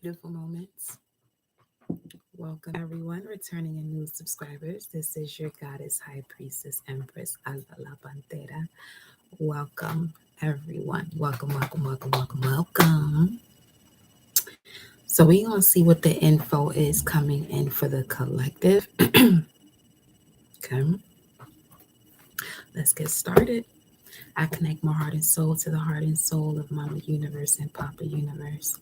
beautiful moments. Welcome, everyone, returning and new subscribers. This is your goddess, high priestess, empress, Alba La Pantera. Welcome, everyone. Welcome, welcome, welcome, welcome, welcome. So, we're going to see what the info is coming in for the collective. Okay, let's get started. I connect my heart and soul to the heart and soul of Mama Universe and Papa Universe.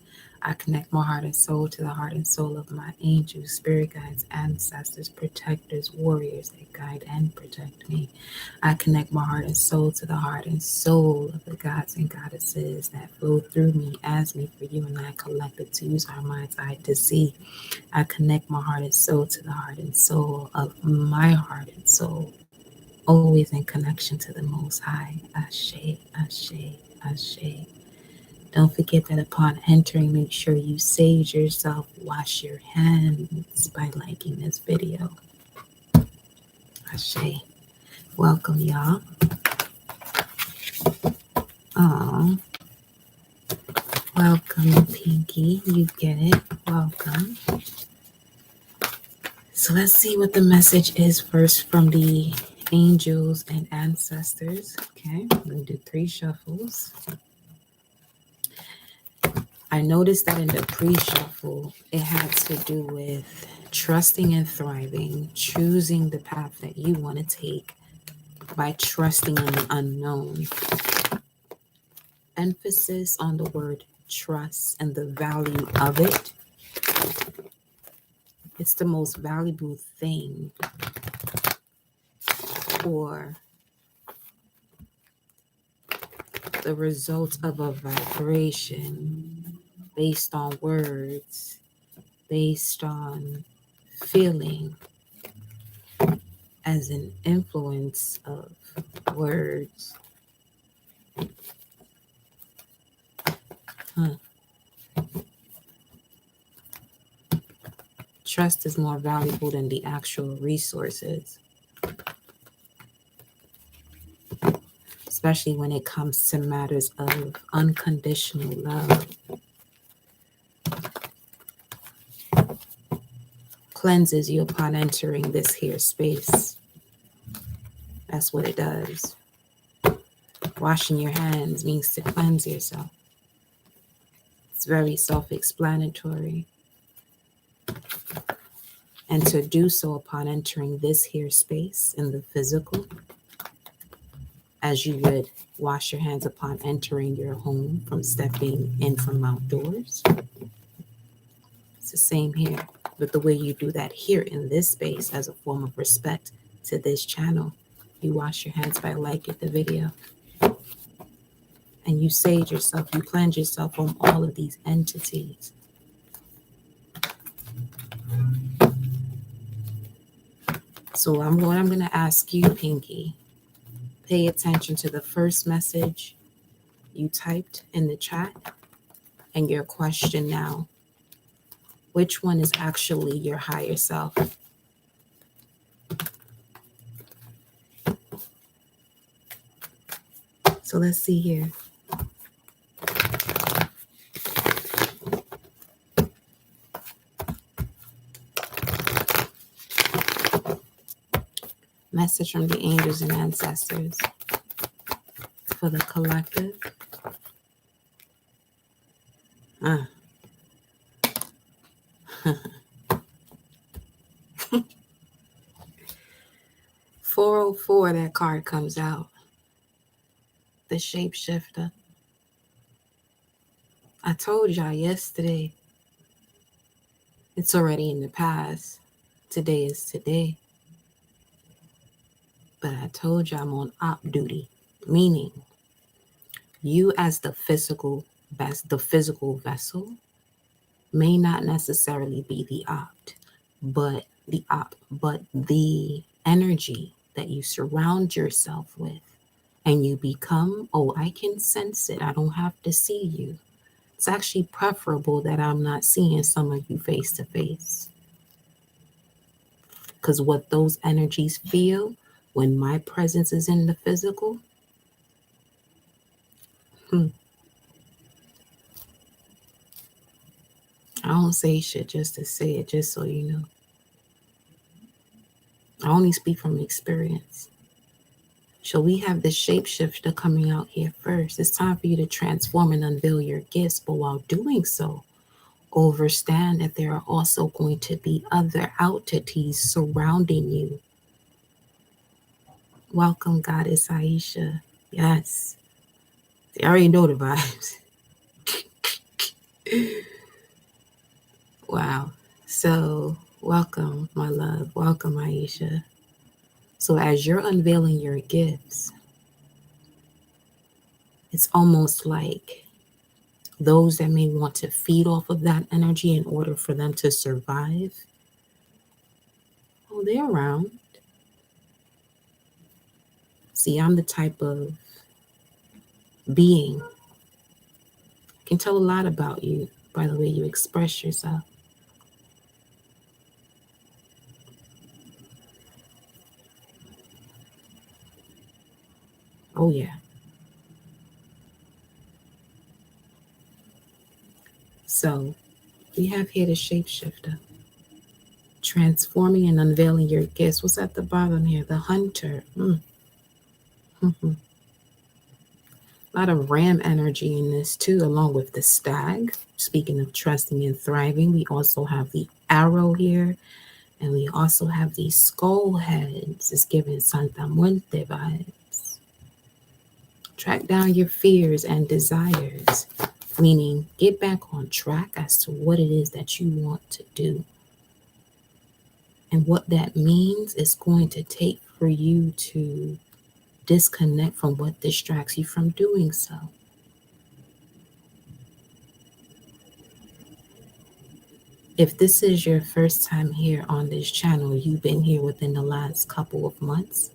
I connect my heart and soul to the heart and soul of my angels, spirit guides, ancestors, protectors, warriors that guide and protect me. I connect my heart and soul to the heart and soul of the gods and goddesses that flow through me, as me, for you and I collective to use our mind's eye to see. I connect my heart and soul to the heart and soul of my heart and soul, always in connection to the Most High. Ashe, Ashe, Ashe. Don't forget that upon entering, make sure you sage yourself, wash your hands by liking this video. Ashe. Welcome, y'all. Oh, welcome, Pinky. You get it. Welcome. So let's see what the message is first from the angels and ancestors. Okay, I'm going to do 3 shuffles. I noticed that in the pre-shuffle, it had to do with trusting and thriving, choosing the path that you want to take by trusting in the unknown. Emphasis on the word trust and the value of it. It's the most valuable thing for the result of a vibration based on words, based on feeling, as an influence of words. Trust is more valuable than the actual resources, especially when it comes to matters of unconditional love. Cleanses you upon entering this here space. That's what it does. Washing your hands means to cleanse yourself. It's very self-explanatory. And to do so upon entering this here space in the physical, as you would wash your hands upon entering your home from stepping in from outdoors. It's the same here, but the way you do that here in this space as a form of respect to this channel, you wash your hands by liking the video. And you sage yourself, you cleanse yourself from all of these entities. So I'm going to ask you, Pinky, pay attention to the first message you typed in the chat and your question now. Which one is actually your higher self? So let's see here. Message from the angels and ancestors for the collective. 404, that card comes out. The Shapeshifter. I told y'all yesterday, it's already in the past. Today is today. But I told you I'm on op duty, meaning you as the physical vessel may not necessarily be the but the energy that you surround yourself with and you become, I can sense it. I don't have to see you. It's actually preferable that I'm not seeing some of you face to face. Because what those energies feel when my presence is in the physical, I don't say shit just to say it, just so you know. I only speak from experience. So we have the shapeshifter coming out here first. It's time for you to transform and unveil your gifts, but while doing so, understand that there are also going to be other entities surrounding you. Welcome, Goddess Aisha. Yes. I already know the vibes. Wow. So, welcome, my love. Welcome, Aisha. So, as you're unveiling your gifts, it's almost like those that may want to feed off of that energy in order for them to survive. Oh, they're around. See, I'm the type of being can tell a lot about you by the way you express yourself. Oh, yeah. So, we have here the shapeshifter, transforming and unveiling your gifts. What's at the bottom here? The hunter. A lot of ram energy in this too, along with the stag. Speaking of trusting and thriving, we also have the arrow here, and we also have these skull heads. It's giving Santa Muerte vibes. Track down your fears and desires, meaning get back on track as to what it is that you want to do. And what that means is going to take for you to disconnect from what distracts you from doing so. If this is your first time here on this channel, you've been here within the last couple of months,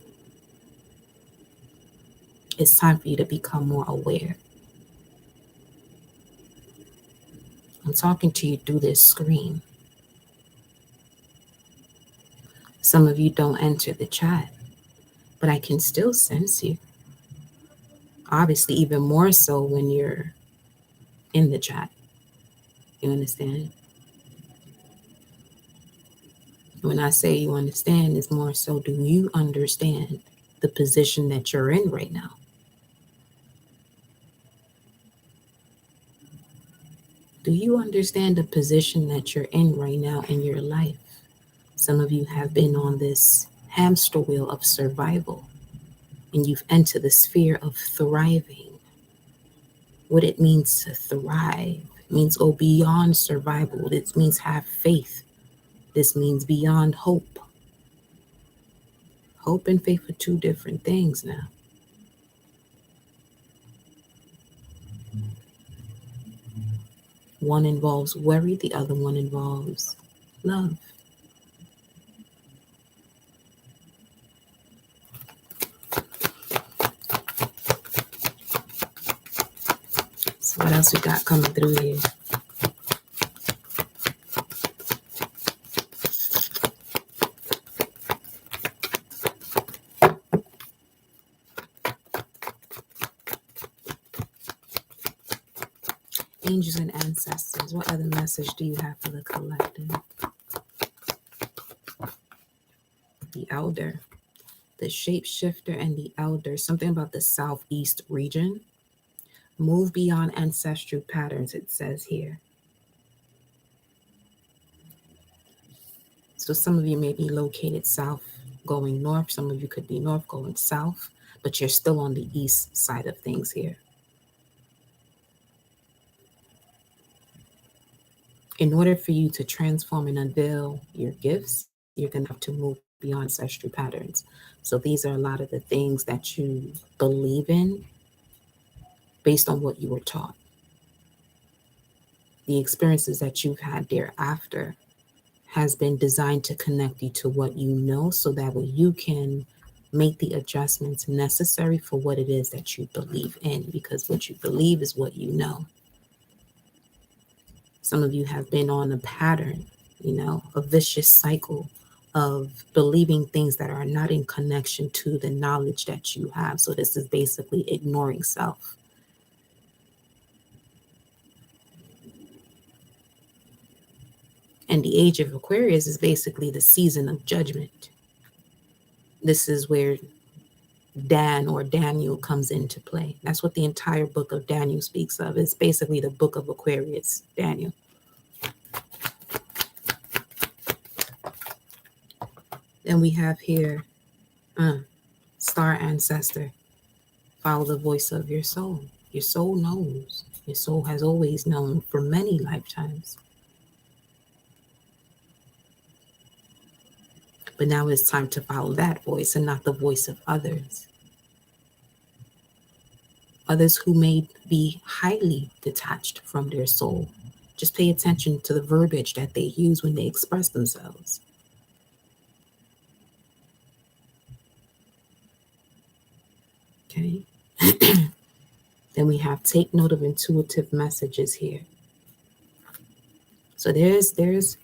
it's time for you to become more aware. I'm talking to you through this screen. Some of you don't enter the chat, but I can still sense you. Obviously, even more so when you're in the chat. You understand? When I say you understand, it's more so, do you understand the position that you're in right now? Do you understand the position that you're in right now in your life? Some of you have been on this hamster wheel of survival, and you've entered the sphere of thriving. What it means to thrive means go beyond survival. This means have faith. This means beyond hope. Hope and faith are two different things now. One involves worry, the other one involves love. So what else we got coming through here? Angels and ancestors, what other message do you have for the collective? The elder, the shapeshifter, and the elder. Something about the southeast region. Move beyond ancestral patterns, it says here. So some of you may be located south going north. Some of you could be north going south, but you're still on the east side of things here. In order for you to transform and unveil your gifts, you're going to have to move beyond ancestral patterns. So these are a lot of the things that you believe in based on what you were taught. The experiences that you've had thereafter has been designed to connect you to what you know, so that way you can make the adjustments necessary for what it is that you believe in, because what you believe is what you know. Some of you have been on a pattern, a vicious cycle of believing things that are not in connection to the knowledge that you have. So this is basically ignoring self. And the age of Aquarius is basically the season of judgment. This is where Dan or Daniel comes into play. That's what the entire book of Daniel speaks of. It's basically the book of Aquarius, Daniel. And we have here, star ancestor, follow the voice of your soul. Your soul knows. Your soul has always known for many lifetimes. But now it's time to follow that voice and not the voice of others. Others who may be highly detached from their soul. Just pay attention to the verbiage that they use when they express themselves. Okay. Then we have take note of intuitive messages here. So there's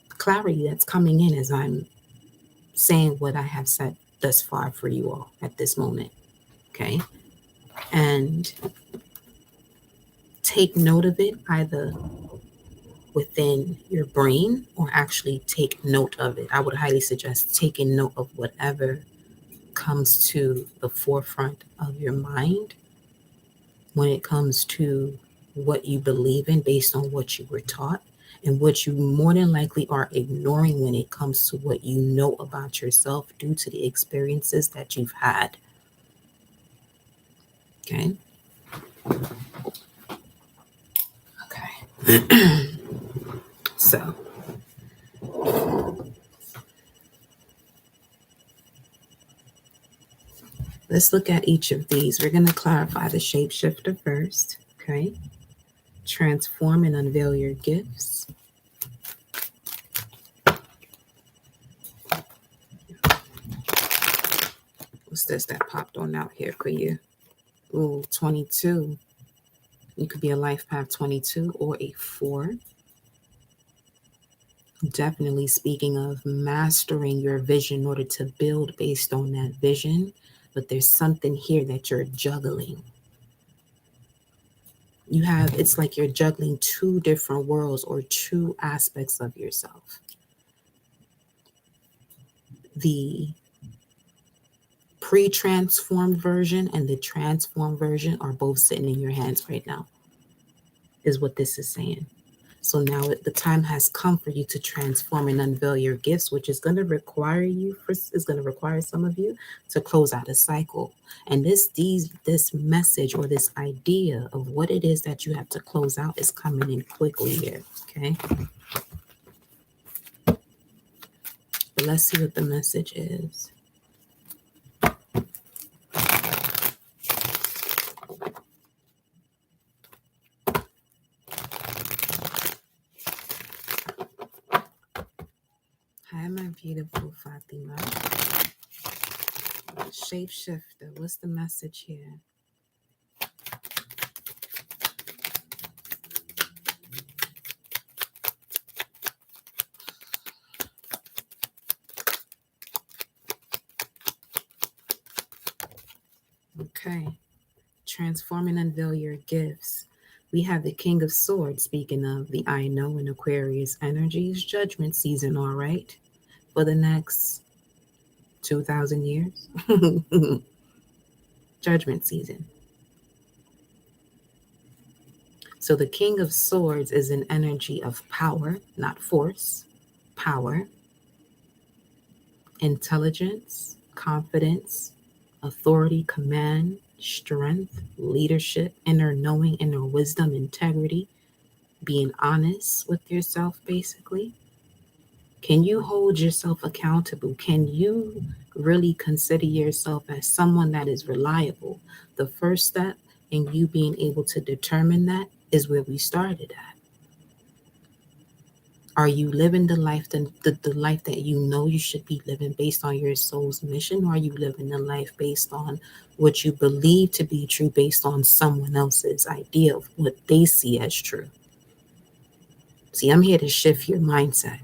clarity that's coming in as I'm saying what I have said thus far for you all at this moment. Okay. And take note of it either within your brain or actually take note of it. I would highly suggest taking note of whatever comes to the forefront of your mind when it comes to what you believe in based on what you were taught and what you more than likely are ignoring when it comes to what you know about yourself due to the experiences that you've had. Okay. Okay. So let's look at each of these. We're going to clarify the shapeshifter first. Okay. Transform and unveil your gifts. What's this that popped on out here for you? Ooh, 22. You could be a life path 22 or a 4. Definitely speaking of mastering your vision in order to build based on that vision. But there's something here that you're juggling. It's like you're juggling two different worlds or two aspects of yourself. The pre-transformed version and the transformed version are both sitting in your hands right now, is what this is saying. So now the time has come for you to transform and unveil your gifts, which is going to require some of you to close out a cycle. And this message or this idea of what it is that you have to close out is coming in quickly here. Okay. But let's see what the message is. Hi, my beautiful Fatima. Shapeshifter, what's the message here? Okay. Transform and unveil your gifts. We have the King of Swords, speaking of the I know in Aquarius energies, judgment season, all right, for the next 2,000 years. Judgment season. So the King of Swords is an energy of power, not force, power, intelligence, confidence, authority, command, strength, leadership, inner knowing, inner wisdom, integrity, being honest with yourself, basically. Can you hold yourself accountable? Can you really consider yourself as someone that is reliable? The first step in you being able to determine that is where we started at. Are you living the life the life that you know you should be living based on your soul's mission? Or are you living the life based on what you believe to be true based on someone else's idea of what they see as true? See, I'm here to shift your mindset,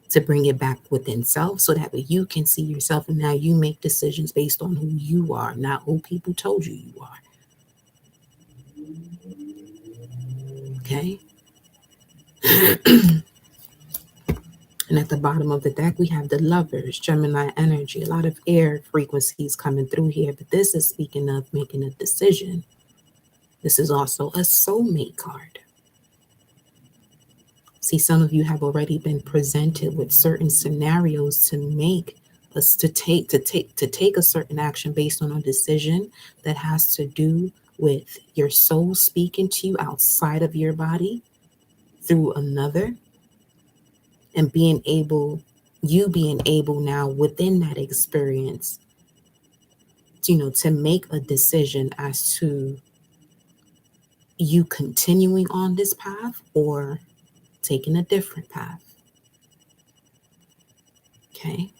to bring it back within self so that way you can see yourself and now you make decisions based on who you are, not who people told you you are. Okay? And at the bottom of the deck, we have the Lovers, Gemini energy, a lot of air frequencies coming through here. But this is speaking of making a decision. This is also a soulmate card. See, some of you have already been presented with certain scenarios to make us to take a certain action based on a decision that has to do with your soul speaking to you outside of your body through another, and being able now within that experience, to make a decision as to you continuing on this path or taking a different path. Okay.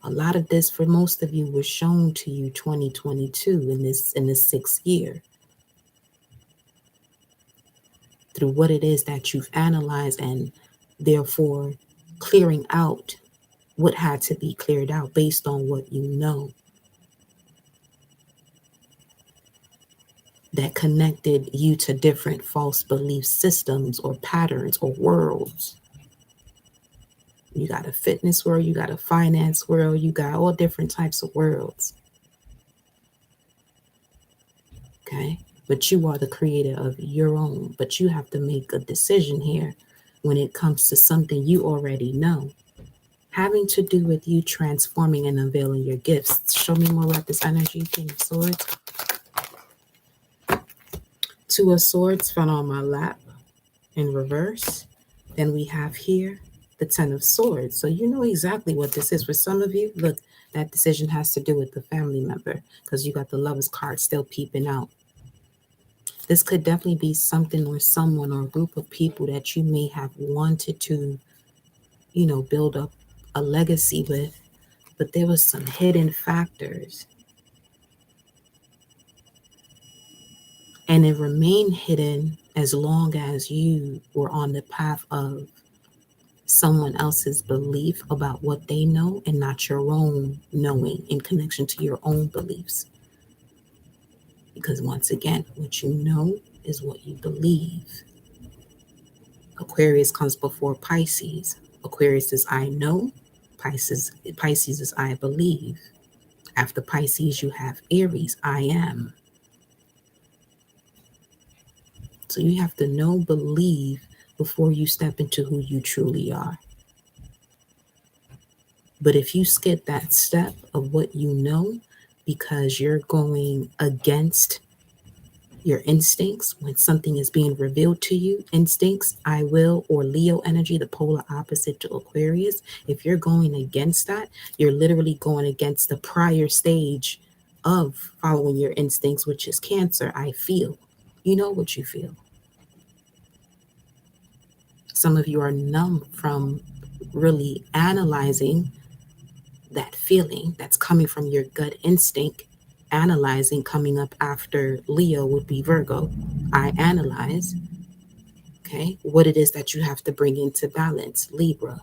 A lot of this for most of you was shown to you 2022 in this 6th year, through what it is that you've analyzed, and therefore clearing out what had to be cleared out based on what you know that connected you to different false belief systems or patterns or worlds. You got a fitness world, you got a finance world, you got all different types of worlds. Okay? But you are the creator of your own. But you have to make a decision here when it comes to something you already know, having to do with you transforming and unveiling your gifts. Show me more about this energy. King of Swords. 2 of Swords found on my lap in reverse. Then we have here the 10 of Swords. So you know exactly what this is. For some of you, look, that decision has to do with the family member because you got the Lover's card still peeping out. This could definitely be something or someone or a group of people that you may have wanted to, build up a legacy with, but there was some hidden factors. And it remained hidden as long as you were on the path of someone else's belief about what they know and not your own knowing in connection to your own beliefs. Because once again, what you know is what you believe. Aquarius comes before Pisces. Aquarius is I know. Pisces is I believe. After Pisces, you have Aries, I am. So you have to know, believe before you step into who you truly are. But if you skip that step of what you know because you're going against your instincts when something is being revealed to you, instincts, I will, or Leo energy, the polar opposite to Aquarius, if you're going against that, you're literally going against the prior stage of following your instincts, which is Cancer. I feel. You know what you feel. Some of you are numb from really analyzing that feeling that's coming from your gut instinct. Analyzing, coming up after Leo would be Virgo. I analyze, okay, what it is that you have to bring into balance, Libra.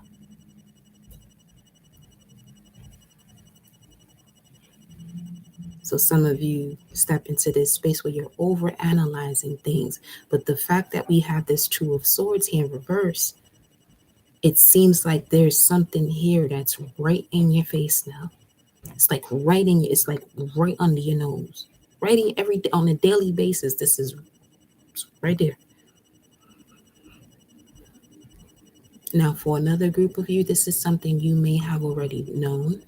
So some of you step into this space where you're over analyzing things. But the fact that we have this 2 of Swords here in reverse, it seems like there's something here that's right in your face now. It's like it's like right under your nose. Writing every day on a daily basis. This is right there. Now, for another group of you, this is something you may have already known,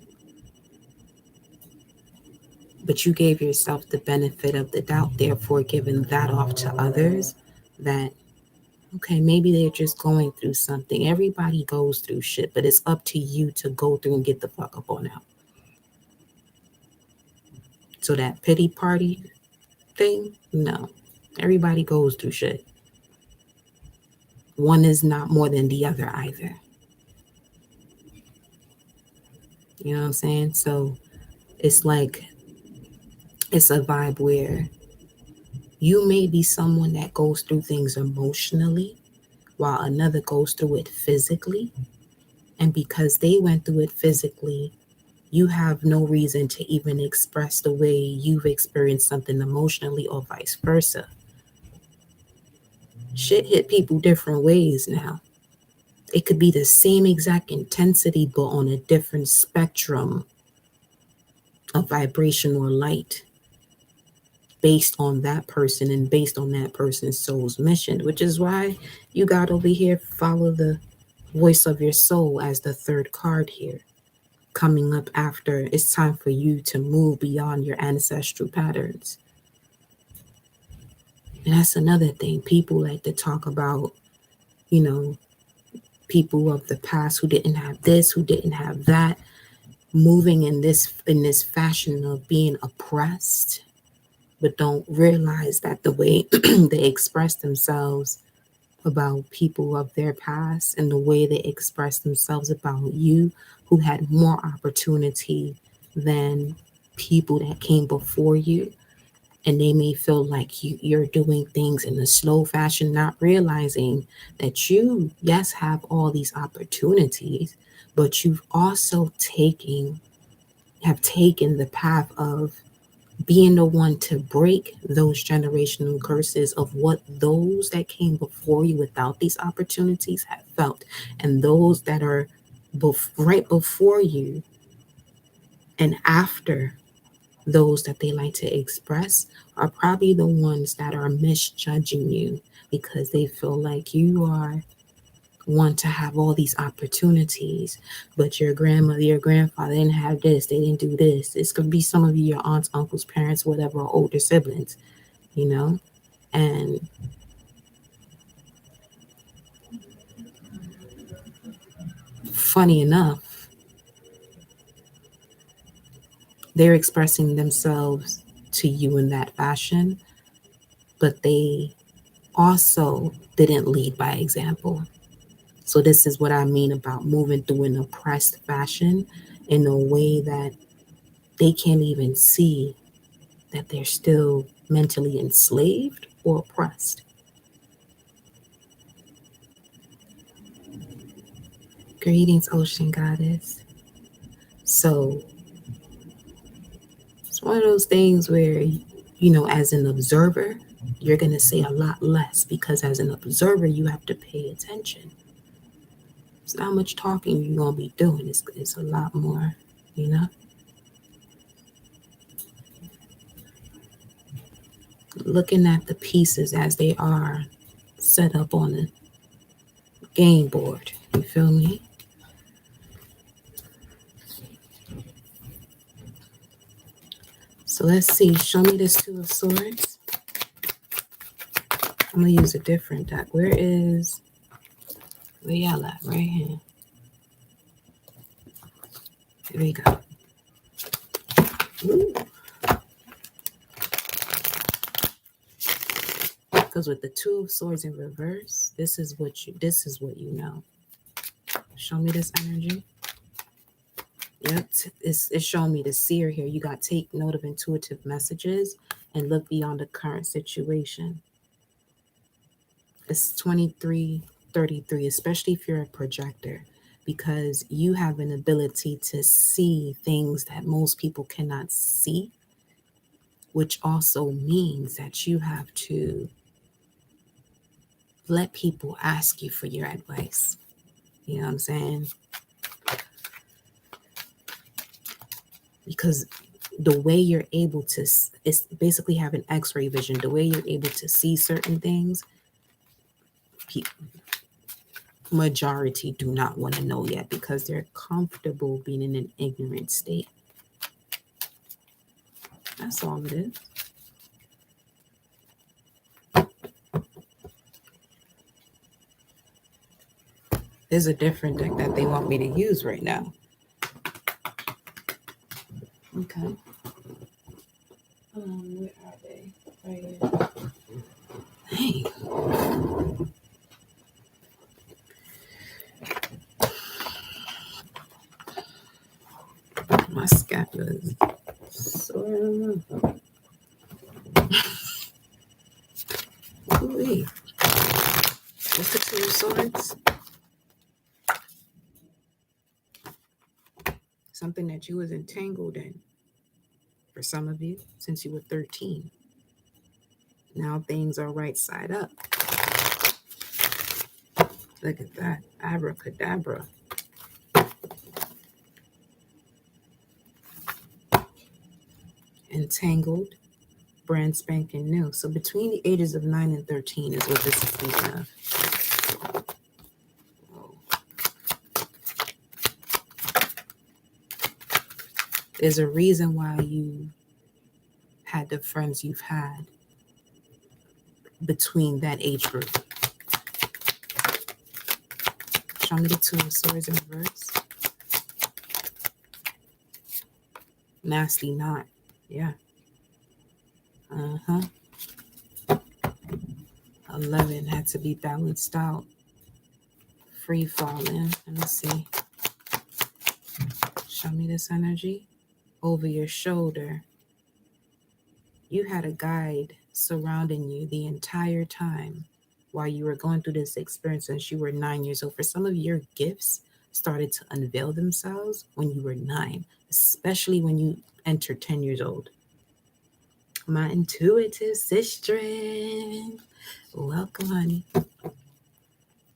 but you gave yourself the benefit of the doubt, therefore giving that off to others that, okay, maybe they're just going through something. Everybody goes through shit, but it's up to you to go through and get the fuck up on out. So that pity party thing, no. Everybody goes through shit. One is not more than the other either. You know what I'm saying? So it's like, it's a vibe where you may be someone that goes through things emotionally while another goes through it physically. And because they went through it physically, you have no reason to even express the way you've experienced something emotionally or vice versa. Shit hit people different ways now. It could be the same exact intensity, but on a different spectrum of vibration or light based on that person and based on that person's soul's mission, which is why you got over here, follow the voice of your soul as the third card here. Coming up after, it's time for you to move beyond your ancestral patterns. And that's another thing. People like to talk about, you know, people of the past who didn't have this, who didn't have that, moving in this fashion of being oppressed, but don't realize that the way they express themselves about people of their past and the way they express themselves about you who had more opportunity than people that came before you, and they may feel like you're doing things in a slow fashion, not realizing that you, yes, have all these opportunities, but you've also have taken the path of being the one to break those generational curses of what those that came before you without these opportunities have felt, and those that are right before you and after those that they like to express are probably the ones that are misjudging you because they feel like you are one to have all these opportunities, but your grandmother, your grandfather didn't have this, they didn't do this. This could be some of you, your aunts, uncles, parents, whatever, or older siblings, you know? And funny enough, they're expressing themselves to you in that fashion, but they also didn't lead by example. So this is what I mean about moving through an oppressed fashion in a way that they can't even see that they're still mentally enslaved or oppressed. Greetings, Ocean Goddess. So it's one of those things where, as an observer, you're going to say a lot less because as an observer, you have to pay attention. It's not much talking you're going to be doing. It's a lot more, looking at the pieces as they are set up on the game board. You feel me? So let's see. Show me this Two of Swords. I'm going to use a different deck. Where y'all at? Right here. Here we go. Ooh. Because with the Two of Swords in reverse, this is what you know. Show me this energy. Yep, it's showing me the seer here. You got to take note of intuitive messages and look beyond the current situation. It's 2333, especially if you're a projector, because you have an ability to see things that most people cannot see, which also means that you have to let people ask you for your advice. You know what I'm saying? Because the way you're able to, it's basically have an x-ray vision. The way you're able to see certain things, majority do not want to know yet because they're comfortable being in an ignorant state. That's all it is. There's a different deck that they want me to use right now. Okay. Where are they? Right here. Hey. My scapula is sore. Ooh-wee. What's the Two of Swords? Something that you was entangled in, for some of you, since you were 13. Now things are right side up. Look at that. Abracadabra. Entangled. Brand spanking new. So between the ages of 9 and 13 is what this is speaking of. There's a reason why you had the friends you've had between that age group. Show me the Two of Swords in reverse. Nasty knot. Yeah. 11 had to be balanced out. Free falling. Let me see. Show me this energy. Over your shoulder. You had a guide surrounding you the entire time while you were going through this experience since you were 9 years old. For some of your gifts started to unveil themselves when you were 9, especially when you entered 10 years old. My intuitive sister. Welcome, honey.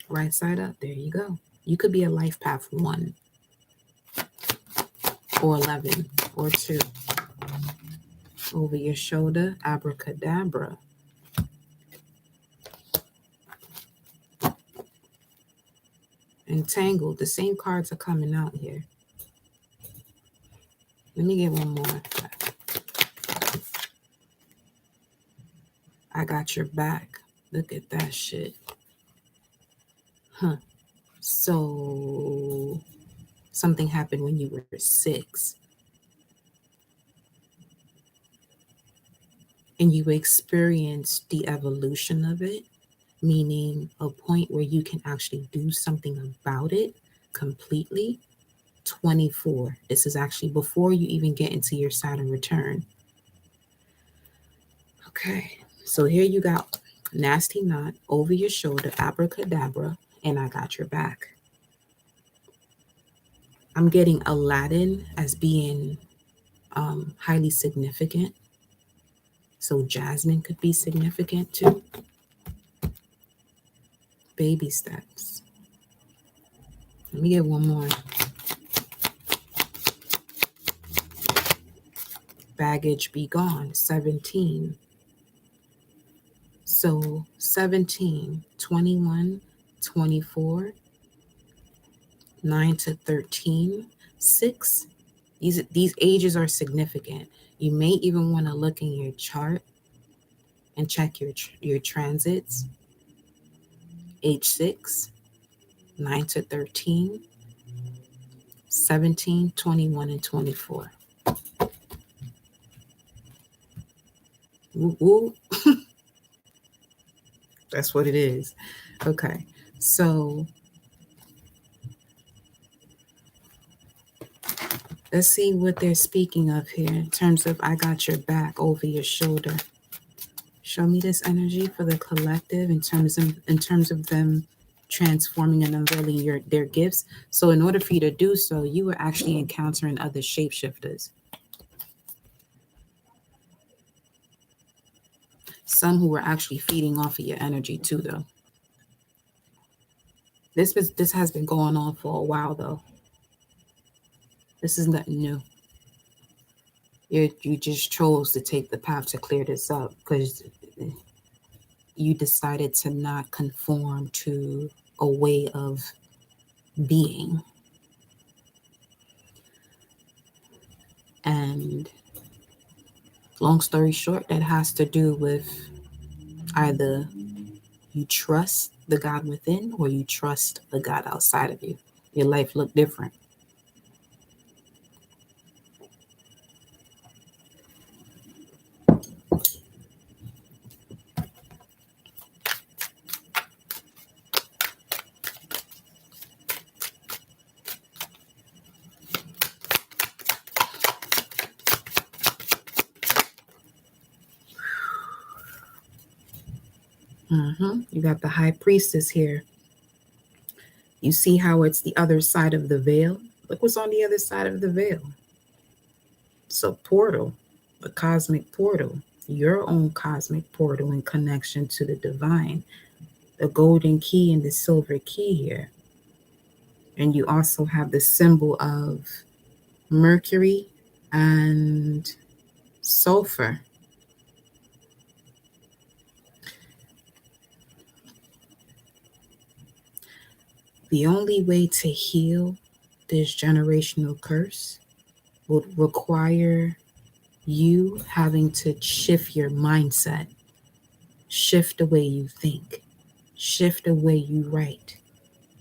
Right side up. There you go. You could be a life path 1 or 11 or 2. Over your shoulder, abracadabra. Entangled. The same cards are coming out here. Let me get one more. I got your back. Look at that shit. So something happened when you were 6. And you experienced the evolution of it, meaning a point where you can actually do something about it completely. 24. This is actually before you even get into your Saturn return. Okay, so here you got nasty knot, over your shoulder, abracadabra, and I got your back. I'm getting Aladdin as being highly significant. So Jasmine could be significant too. Baby steps. Let me get one more. Baggage be gone. 17. So 17, 21, 24, 9 to 13, 6. These ages are significant. You may even want to look in your chart and check your transits. Age 6, 9 to 13, 17, 21, and 24. Woo woo. That's what it is. Okay, so let's see what they're speaking of here in terms of I got your back, over your shoulder. Show me this energy for the collective in terms of them transforming and unveiling their gifts. So in order for you to do so, you were actually encountering other shapeshifters. Some who were actually feeding off of your energy too, though. This has been going on for a while, though. This is nothing new. You just chose to take the path to clear this up because you decided to not conform to a way of being. And long story short, that has to do with either you trust the God within or you trust the God outside of you. Your life looked different. You got the high priestess here. You see how it's the other side of the veil? Look what's on the other side of the veil. It's a portal, a cosmic portal, your own cosmic portal in connection to the divine. the golden key and the silver key here. And you also have the symbol of Mercury and sulfur. The only way to heal this generational curse would require you having to shift your mindset, shift the way you think, shift the way you write,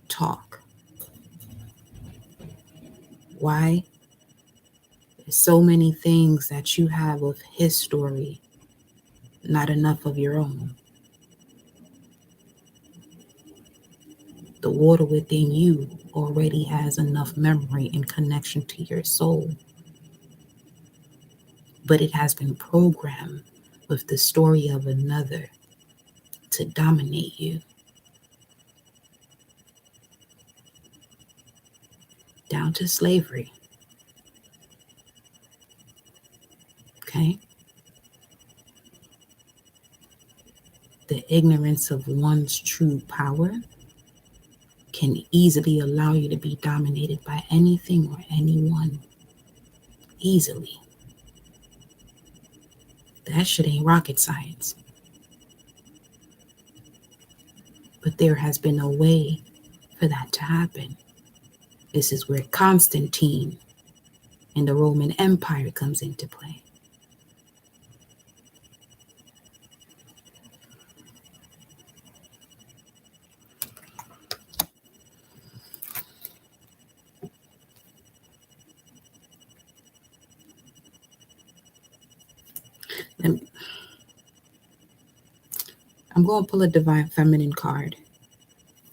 talk. Why? There's so many things that you have of his story, not enough of your own. The water within you already has enough memory and connection to your soul, but it has been programmed with the story of another to dominate you. Down to slavery. Okay? The ignorance of one's true power can easily allow you to be dominated by anything or anyone. Easily. That shit ain't rocket science. But there has been a way for that to happen. This is where Constantine and the Roman Empire comes into play. And I'm going to pull a Divine Feminine card.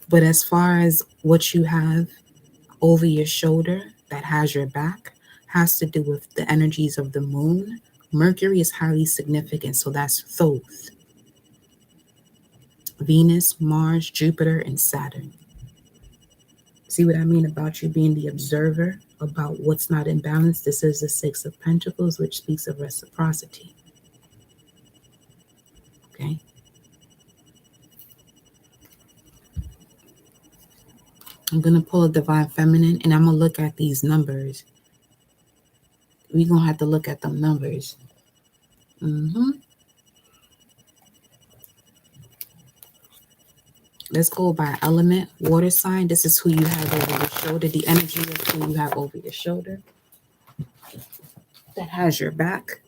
But as far as what you have over your shoulder that has your back, has to do with the energies of the moon. Mercury is highly significant, so that's Thoth. Venus, Mars, Jupiter, and Saturn. See what I mean about you being the observer about what's not in balance? This is the Six of Pentacles, which speaks of reciprocity. Okay? I'm going to pull a Divine Feminine, and I'm going to look at these numbers. We're going to have to look at them numbers. Let's go by element, water sign. This is who you have over your shoulder, the energy of who you have over your shoulder that has your back.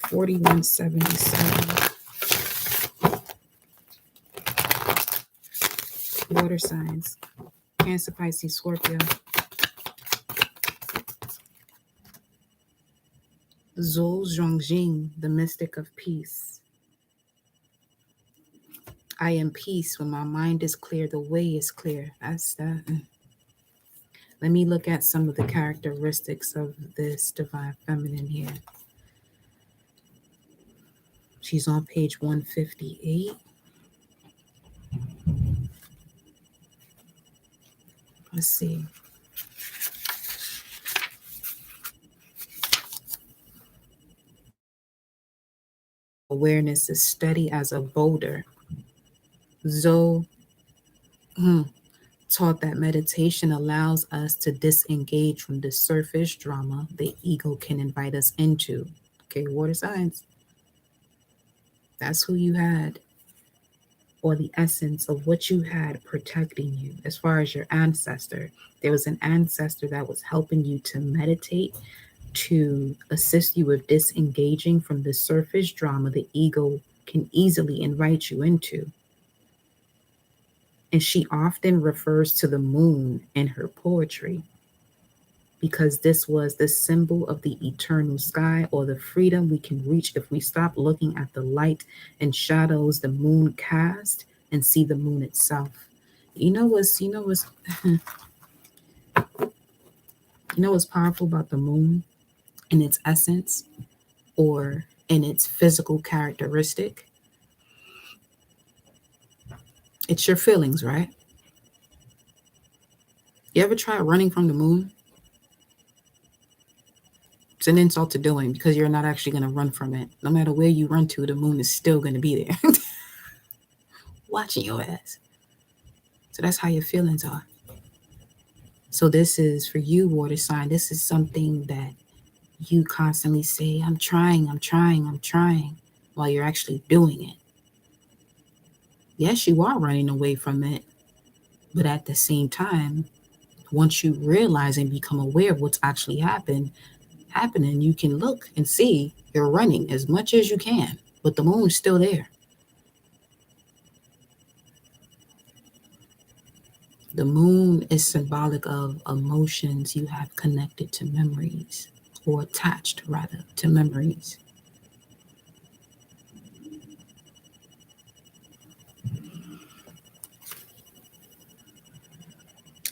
$41.77. Water signs. Cancer, Pisces, Scorpio. Zhou Zhongjing, the mystic of peace. I am peace when my mind is clear, the way is clear. That's that. Let me look at some of the characteristics of this Divine Feminine here. She's on page 158. Let's see. Awareness is steady as a boulder. Zoe taught that meditation allows us to disengage from the surface drama the ego can invite us into. Okay, water signs. That's who you had, or the essence of what you had protecting you. As far as your ancestor, there was an ancestor that was helping you to meditate, to assist you with disengaging from the surface drama the ego can easily invite you into. And she often refers to the moon in her poetry because this was the symbol of the eternal sky, or the freedom we can reach if we stop looking at the light and shadows the moon cast and see the moon itself. You know what's powerful about the moon in its essence or in its physical characteristic? It's your feelings, right? You ever try running from the moon? It's an insult to doing because you're not actually going to run from it. No matter where you run to, the moon is still going to be there watching your ass. So that's how your feelings are. So this is for you, water sign. This is something that you constantly say, I'm trying, I'm trying, I'm trying, while you're actually doing it. Yes, you are running away from it, but at the same time, once you realize and become aware of what's actually happening, you can look and see you're running as much as you can, but the moon's still there. The moon is symbolic of emotions you have connected to memories, or attached rather to memories.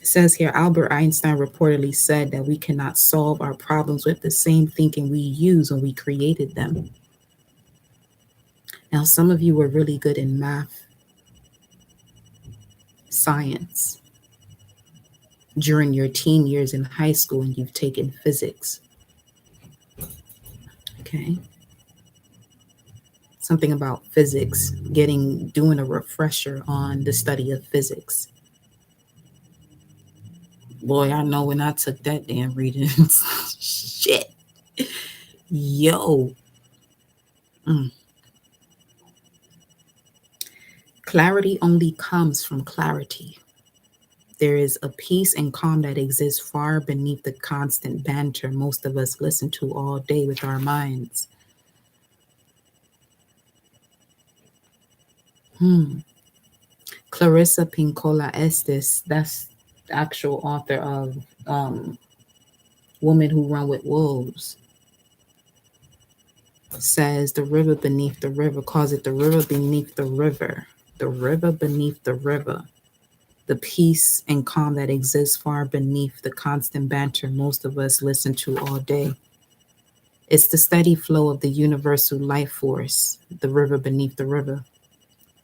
It says here Albert Einstein reportedly said that we cannot solve our problems with the same thinking we used when we created them. Now, some of you were really good in math, science during your teen years in high school, and you've taken physics. Okay. Something about physics, doing a refresher on the study of physics. Boy, I know when I took that damn reading. Shit. Yo. Mm. Clarity only comes from clarity. There is a peace and calm that exists far beneath the constant banter most of us listen to all day with our minds. Clarissa Pinkola Estes, that's the actual author of Women Who Run with Wolves, says the river beneath the river, calls it the river beneath the river, the river beneath the river, the peace and calm that exists far beneath the constant banter most of us listen to all day. It's the steady flow of the universal life force, the river beneath the river,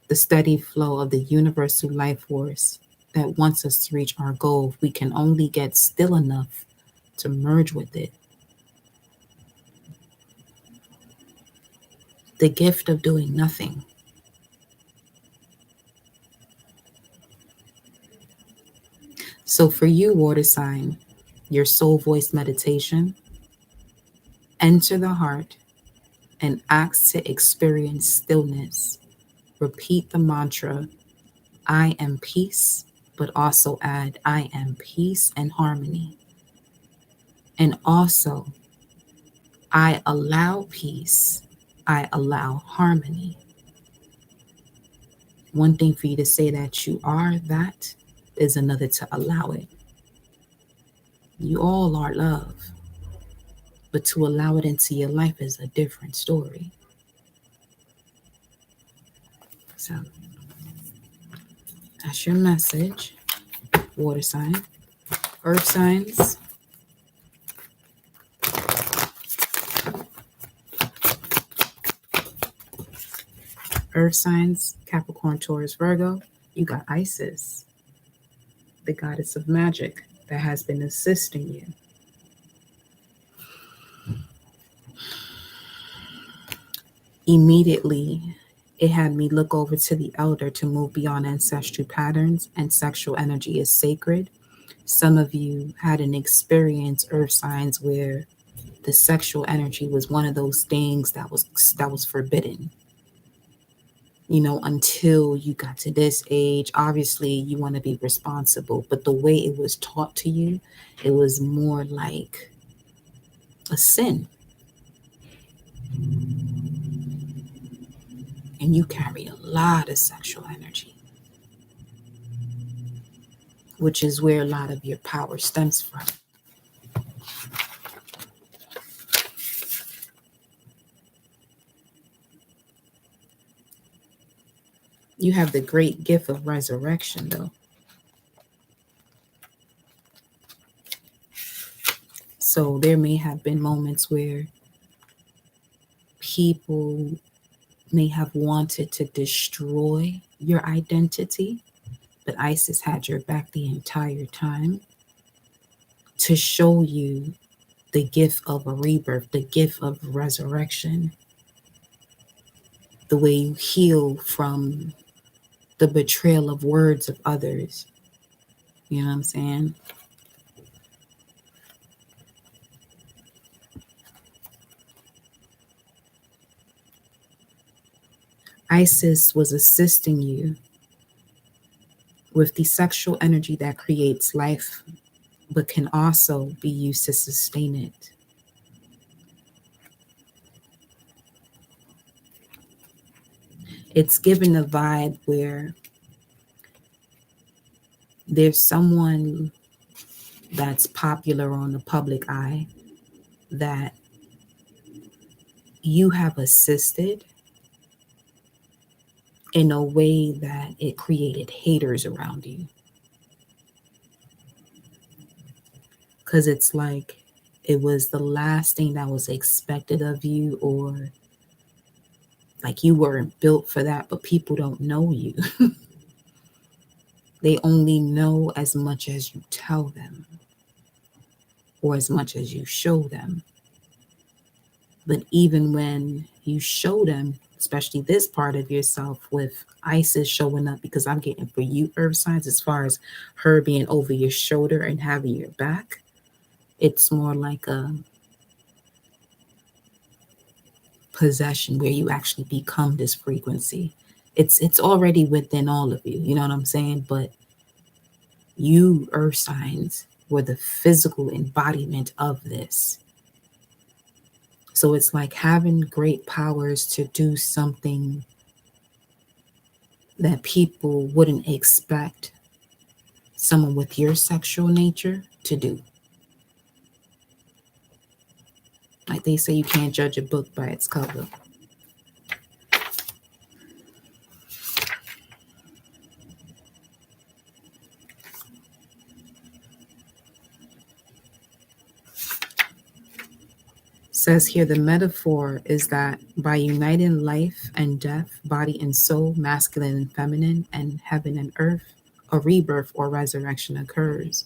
the steady flow of the universal life force that wants us to reach our goal. We can only get still enough to merge with it. The gift of doing nothing. So for you, water sign, your soul voice meditation, enter the heart and ask to experience stillness. Repeat the mantra, I am peace, but also add, I am peace and harmony. And also, I allow peace, I allow harmony. One thing for you to say that you are that is another to allow it. You all are love, but to allow it into your life is a different story. So that's your message, water sign. Earth signs. Earth signs, Capricorn, Taurus, Virgo. You got Isis, the goddess of magic that has been assisting you. Immediately, it had me look over to the elder to move beyond ancestral patterns, and sexual energy is sacred. Some of you had an experience, earth signs, where the sexual energy was one of those things that was forbidden. You know, until you got to this age, obviously you want to be responsible, but the way it was taught to you, it was more like a sin. And you carry a lot of sexual energy, which is where a lot of your power stems from. You have the great gift of resurrection, though. So there may have been moments where people may have wanted to destroy your identity, but Isis had your back the entire time to show you the gift of a rebirth, the gift of resurrection, the way you heal from the betrayal of words of others. You know what I'm saying? Isis was assisting you with the sexual energy that creates life, but can also be used to sustain it. It's given a vibe where there's someone that's popular on the public eye that you have assisted in a way that it created haters around you. Because it's like it was the last thing that was expected of you, or like you weren't built for that, but people don't know you. They only know as much as you tell them or as much as you show them. But even when you show them, especially this part of yourself with Isis showing up, because I'm getting for you, earth signs, as far as her being over your shoulder and having your back, it's more like a possession where you actually become this frequency. It's already within all of you, you know what I'm saying? But you, earth signs, were the physical embodiment of this. So it's like having great powers to do something that people wouldn't expect someone with your sexual nature to do. Like they say, you can't judge a book by its cover. Says here, the metaphor is that by uniting life and death, body and soul, masculine and feminine, and heaven and earth, a rebirth or resurrection occurs.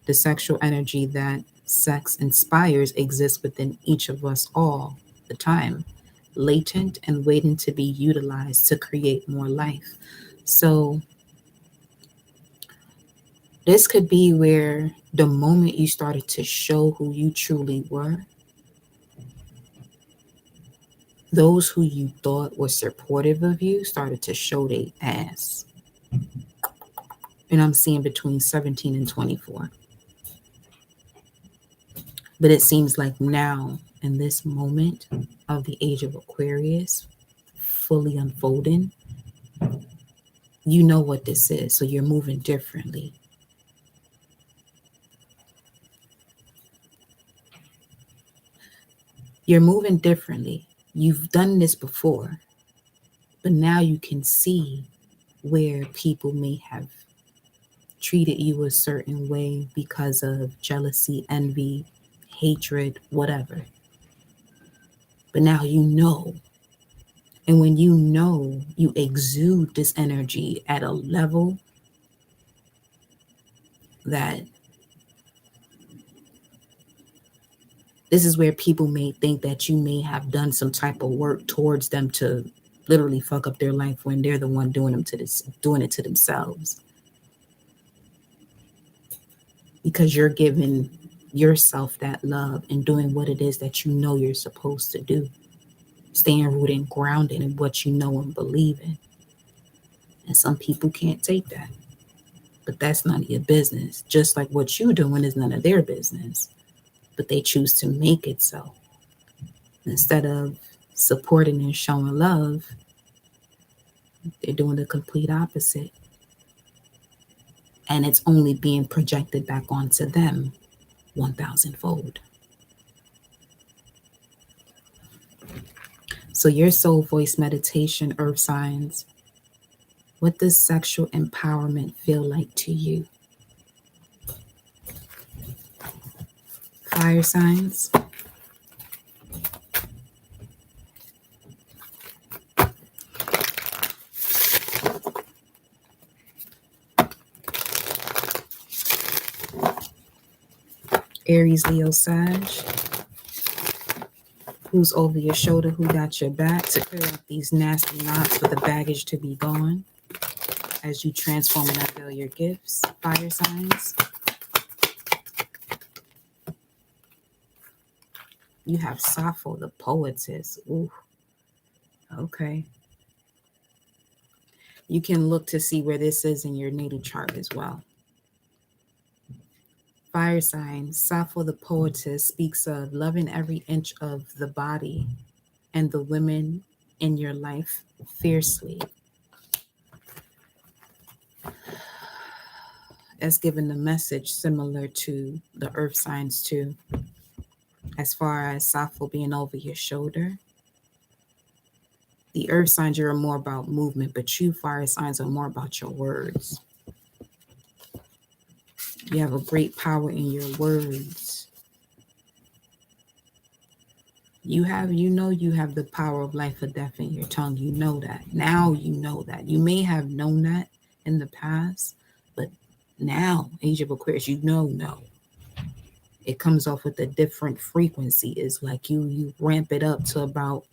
The sexual energy that sex inspires exists within each of us all the time, latent and waiting to be utilized to create more life. So this could be where the moment you started to show who you truly were, those who you thought were supportive of you started to show their ass. And I'm seeing between 17 and 24. But it seems like now, in this moment of the age of Aquarius, fully unfolding, you know what this is. So you're moving differently. You're moving differently. You've done this before, but now you can see where people may have treated you a certain way because of jealousy, envy, hatred, whatever. But now you know. And when you know, you exude this energy at a level that this is where people may think that you may have done some type of work towards them to literally fuck up their life when they're the one doing it to themselves. Because you're giving yourself that love and doing what it is that you know you're supposed to do. Staying rooted and grounded in what you know and believe in. And some people can't take that. But that's none of your business. Just like what you're doing is none of their business. But they choose to make it so. Instead of supporting and showing love, they're doing the complete opposite. And it's only being projected back onto them 1,000-fold. So your soul voice meditation, earth signs, what does sexual empowerment feel like to you? Fire signs. Aries, Leo, Sag. Who's over your shoulder? Who got your back to clear up these nasty knots for the baggage to be gone as you transform and unveil your gifts? Fire signs. You have Sappho, the poetess. Ooh, okay. You can look to see where this is in your natal chart as well. Fire signs, Sappho the poetess speaks of loving every inch of the body and the women in your life fiercely. As given the message similar to the earth signs too. As far as Sappho being over your shoulder, the earth signs are more about movement, but you fire signs are more about your words. You have a great power in your words. You have the power of life or death in your tongue. You know that. Now you know that. You may have known that in the past, but now, Age of Aquarius, no. It comes off with a different frequency. It's like you ramp it up to about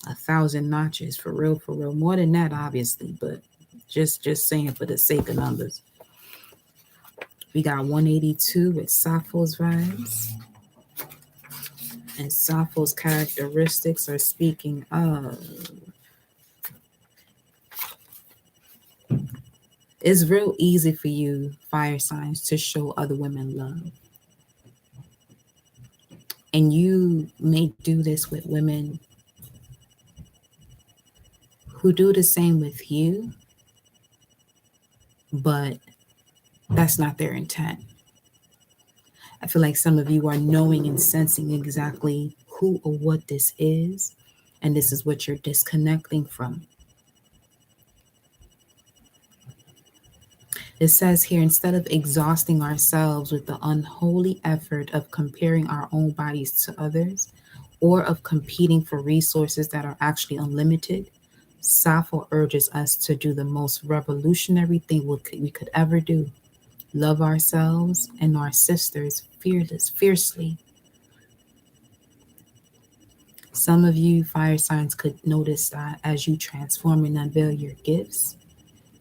1,000 notches, for real. More than that, obviously, but just saying for the sake of numbers. We got 182 with Sappho's vibes. And Sappho's characteristics are speaking of, it's real easy for you, fire signs, to show other women love. And you may do this with women who do the same with you, but that's not their intent. I feel like some of you are knowing and sensing exactly who or what this is, and this is what you're disconnecting from. It says here, instead of exhausting ourselves with the unholy effort of comparing our own bodies to others, or of competing for resources that are actually unlimited, Sappho urges us to do the most revolutionary thing we could ever do. Love ourselves and our sisters fiercely. Some of you fire signs could notice that as you transform and unveil your gifts,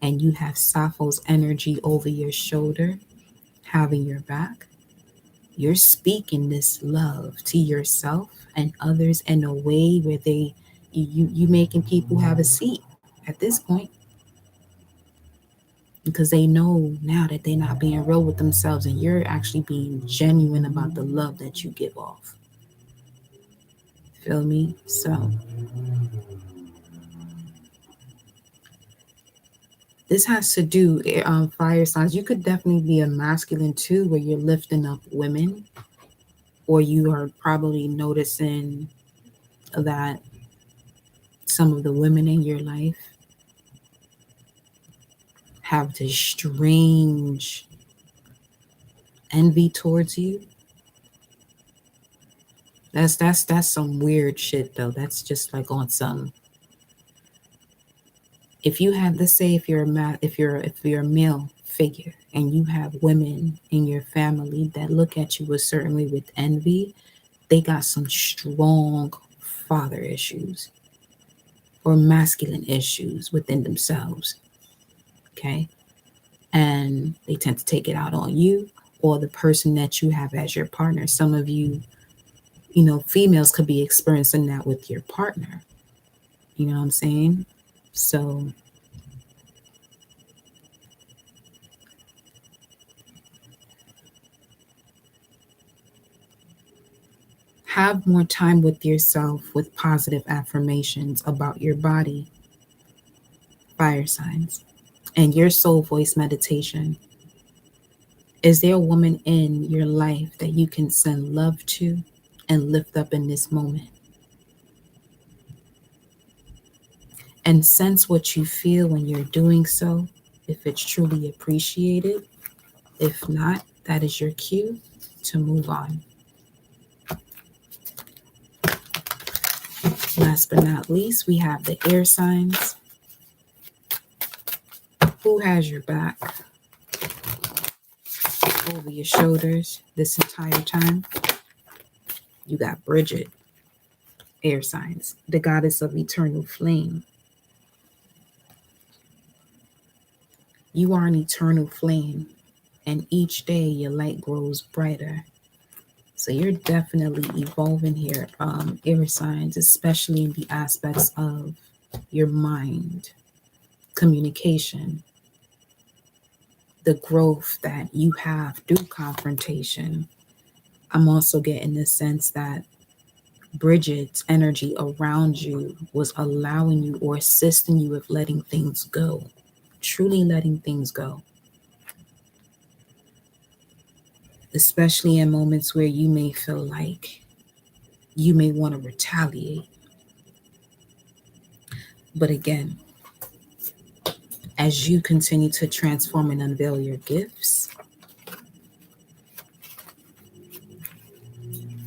and you have Sappho's energy over your shoulder, having your back, you're speaking this love to yourself and others in a way where you making people have a seat at this point, because they know now that they're not being real with themselves, and you're actually being genuine about the love that you give off. Feel me? So this has to do, fire signs. You could definitely be a masculine too, where you're lifting up women, or you are probably noticing that some of the women in your life have this strange envy towards you. That's some weird shit though. That's just like on some. If you have, let's say, if you're a male figure and you have women in your family that look at you a certain way with envy, they got some strong father issues or masculine issues within themselves. Okay. And they tend to take it out on you or the person that you have as your partner. Some of you, females could be experiencing that with your partner. You know what I'm saying? So have more time with yourself with positive affirmations about your body, fire signs, and your soul voice meditation. Is there a woman in your life that you can send love to and lift up in this moment? And sense what you feel when you're doing so, if it's truly appreciated. If not, that is your cue to move on. Last but not least, we have the air signs. Who has your back? over your shoulders this entire time, you got Bridget, air signs, the goddess of eternal flame. You are an eternal flame, and each day your light grows brighter. So you're definitely evolving here, air signs, especially in the aspects of your mind, communication, the growth that you have through confrontation. I'm also getting the sense that Bridget's energy around you was allowing you or assisting you with letting things go, truly letting things go, especially in moments where you may feel like you may want to retaliate. But again, as you continue to transform and unveil your gifts,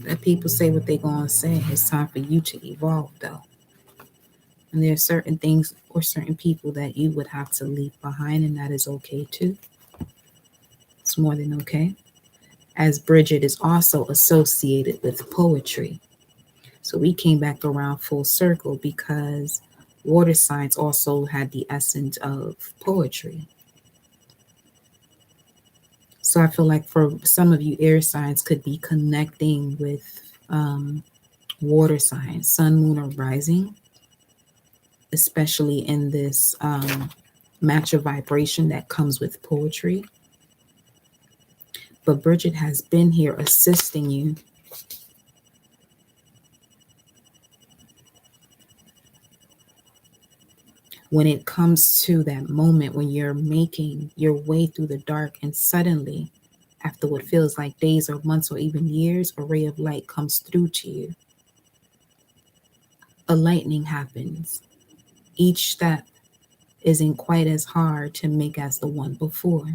let people say what they're going to say. It's time for you to evolve, though. And there are certain things or certain people that you would have to leave behind, and that is okay too. It's more than okay. As Bridget is also associated with poetry. So we came back around full circle because water signs also had the essence of poetry. So I feel like for some of you, air signs could be connecting with water signs, sun, moon, or rising, especially in this match of vibration that comes with poetry. But Bridget has been here assisting you when it comes to that moment when you're making your way through the dark, and suddenly, after what feels like days or months or even years, a ray of light comes through to you. A lightning happens. Each step isn't quite as hard to make as the one before.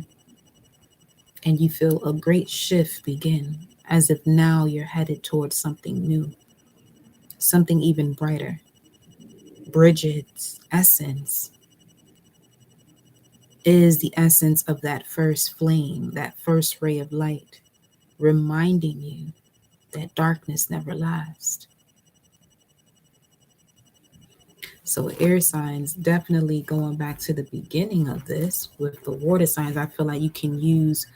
And you feel a great shift begin, as if now you're headed towards something new, something even brighter. Bridget's essence is the essence of that first flame, that first ray of light, reminding you that darkness never lasts. So air signs, definitely going back to the beginning of this with the water signs, I feel like you can use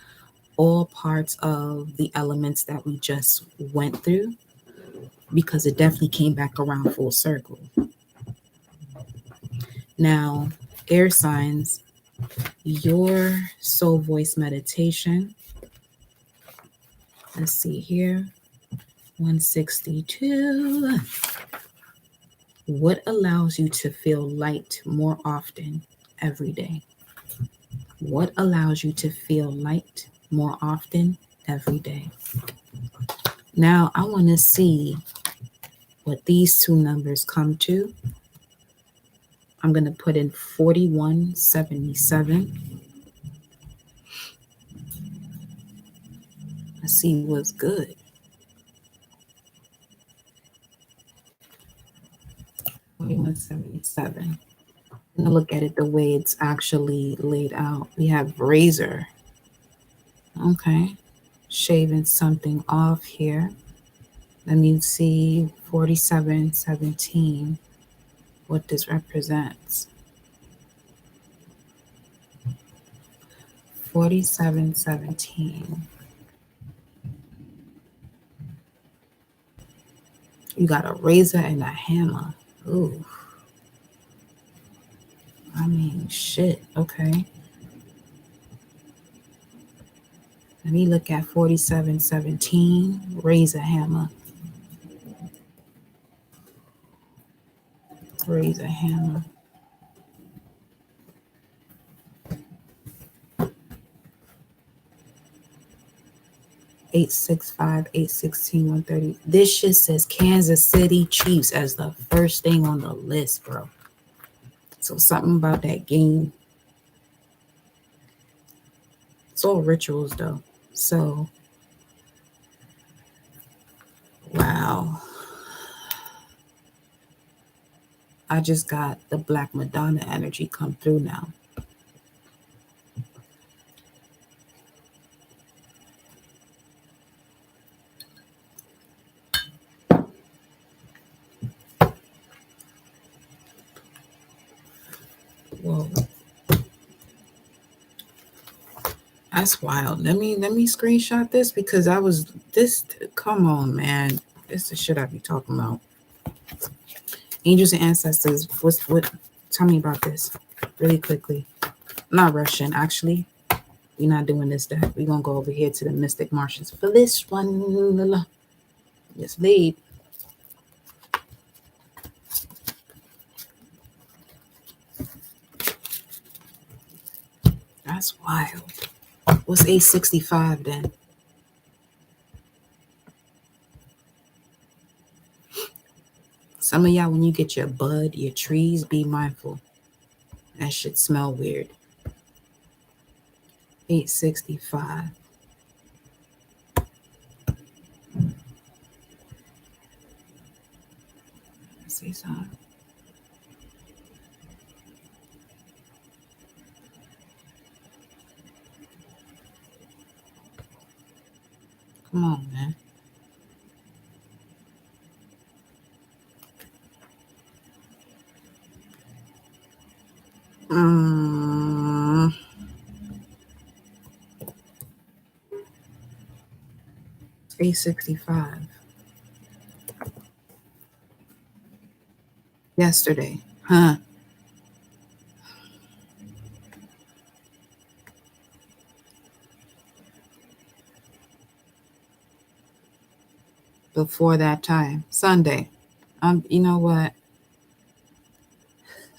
all parts of the elements that we just went through, because it definitely came back around full circle. Now, air signs, your soul voice meditation. Let's see here. 162. What allows you to feel light more often every day? What allows you to feel light more often every day? Now, I want to see what these two numbers come to. I'm going to put in 4177. Let's see what's good. 4177. I'm going to look at it the way it's actually laid out. We have razor. Okay. Shaving something off here. Let me see 4717, what this represents. 4717. You got a razor and a hammer. Ooh. I mean, shit. Okay. Let me look at 4717, razor hammer. Razor hammer. 865, 816, 130. This shit says Kansas City Chiefs as the first thing on the list, bro. So something about that game. It's all rituals though. So, wow. I just got the Black Madonna energy come through now. That's wild. Let me screenshot this because I was this. Come on, man. This is the shit I be talking about. Angels and ancestors. What? Tell me about this really quickly. I'm not rushing. Actually, we're not doing this. That we're gonna go over here to the Mystic Martians for this one. Yes, lead. That's wild. What's 865 then? Some of y'all, when you get your bud, your trees, be mindful. That shit smell weird. 865. See something. Come on, man. Mm, 865. Yesterday. Huh. Before that time. Sunday. You know what?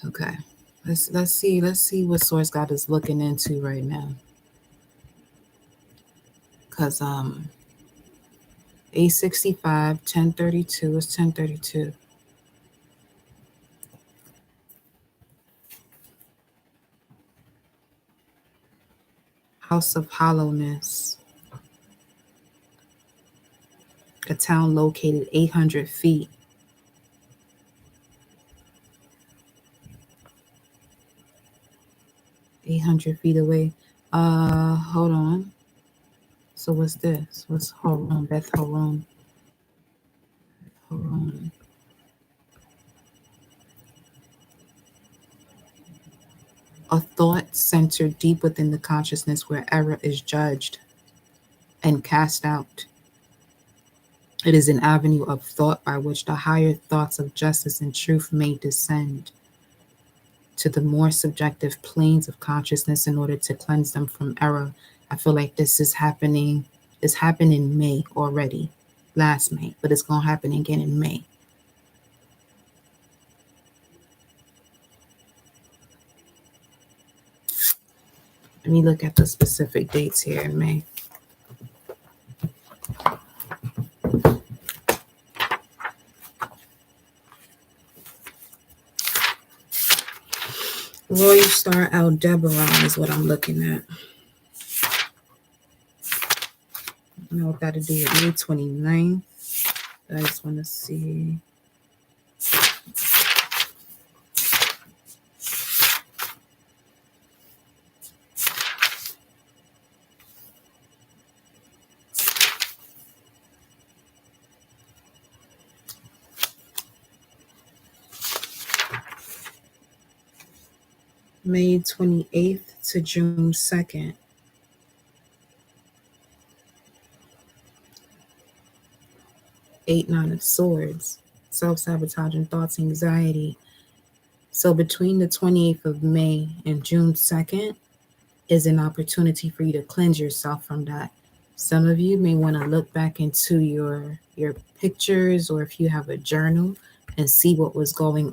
Okay. Let's see what Source God is looking into right now. Cause 865, 1032 is 1032. House of Hollowness. A town located 800 feet. 800 feet away. Hold on. So what's this? What's Horon? Beth Horon. Horon. A thought centered deep within the consciousness where error is judged and cast out. It is an avenue of thought by which the higher thoughts of justice and truth may descend to the more subjective planes of consciousness in order to cleanse them from error. I feel like this is happening. This happened in May already, last May, but it's going to happen again in May. Let me look at the specific dates here in May. Royal Star Aldebaran is what I'm looking at. I don't know what that'll do with May 29th. I just want to see. May 28th to June 2nd. Eight, Nine of Swords, self-sabotaging thoughts, anxiety. So between the 28th of May and June 2nd is an opportunity for you to cleanse yourself from that. Some of you may want to look back into your pictures, or if you have a journal, and see what was going on